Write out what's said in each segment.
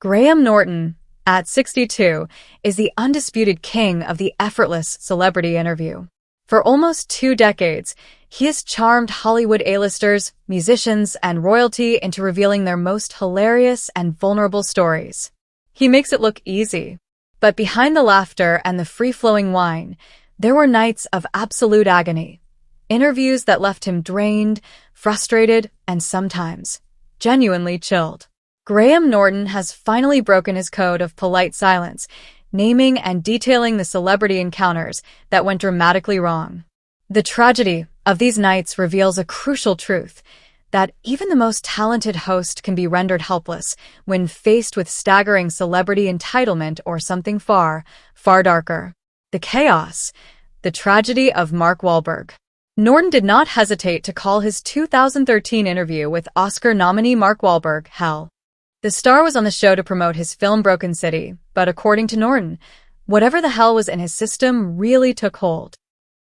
Graham Norton, at 62, is the undisputed king of the effortless celebrity interview. For almost 2 decades, he has charmed Hollywood A-listers, musicians, and royalty into revealing their most hilarious and vulnerable stories. He makes it look easy. But behind the laughter and the free-flowing wine, there were nights of absolute agony. Interviews that left him drained, frustrated, and sometimes genuinely chilled. Graham Norton has finally broken his code of polite silence, naming and detailing the celebrity encounters that went dramatically wrong. The tragedy of these nights reveals a crucial truth, that even the most talented host can be rendered helpless when faced with staggering celebrity entitlement or something far, far darker. The chaos, the tragedy of Mark Wahlberg. Norton did not hesitate to call his 2013 interview with Oscar nominee Mark Wahlberg hell. The star was on the show to promote his film Broken City, but according to Norton, whatever the hell was in his system really took hold.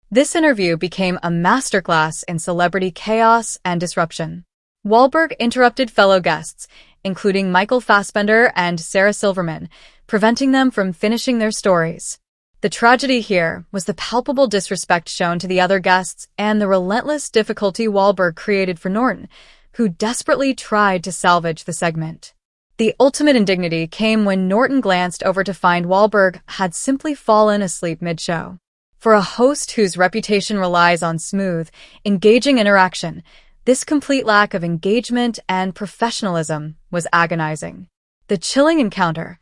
This interview became a masterclass in celebrity chaos and disruption. Wahlberg interrupted fellow guests, including Michael Fassbender and Sarah Silverman, preventing them from finishing their stories. The tragedy here was the palpable disrespect shown to the other guests and the relentless difficulty Wahlberg created for Norton, who desperately tried to salvage the segment. The ultimate indignity came when Norton glanced over to find Wahlberg had simply fallen asleep mid-show. For a host whose reputation relies on smooth, engaging interaction, this complete lack of engagement and professionalism was agonizing. The chilling encounter,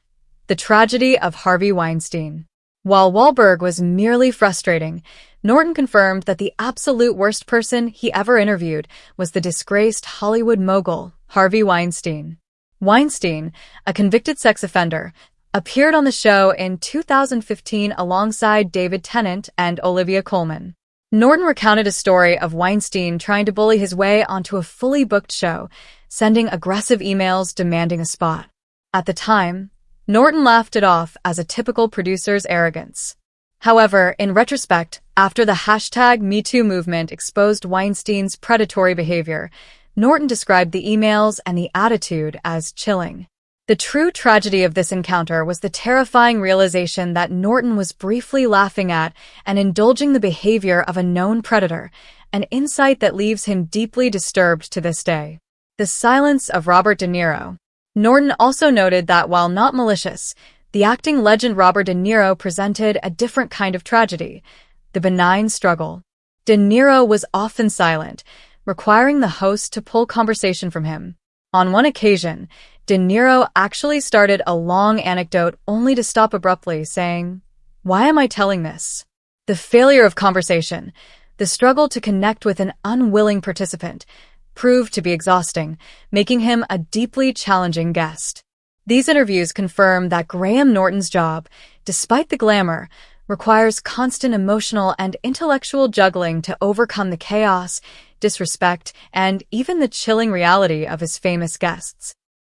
the tragedy of Harvey Weinstein. While Wahlberg was merely frustrating, Norton confirmed that the absolute worst person he ever interviewed was the disgraced Hollywood mogul, Harvey Weinstein. Weinstein, a convicted sex offender, appeared on the show in 2015 alongside David Tennant and Olivia Colman. Norton recounted a story of Weinstein trying to bully his way onto a fully booked show, sending aggressive emails demanding a spot. At the time, Norton laughed it off as a typical producer's arrogance. However, in retrospect, after the #MeToo movement exposed Weinstein's predatory behavior, Norton described the emails and the attitude as chilling. The true tragedy of this encounter was the terrifying realization that Norton was briefly laughing at and indulging the behavior of a known predator, an insight that leaves him deeply disturbed to this day. The silence of Robert De Niro. Norton also noted that while not malicious, the acting legend Robert De Niro presented a different kind of tragedy, the benign struggle. De Niro was often silent, requiring the host to pull conversation from him. On one occasion, De Niro actually started a long anecdote only to stop abruptly, saying, "Why am I telling this?" The failure of conversation, the struggle to connect with an unwilling participant, proved to be exhausting, making him a deeply challenging guest. These interviews confirm that Graham Norton's job, despite the glamour, requires constant emotional and intellectual juggling to overcome the chaos, disrespect, and even the chilling reality of his famous guests.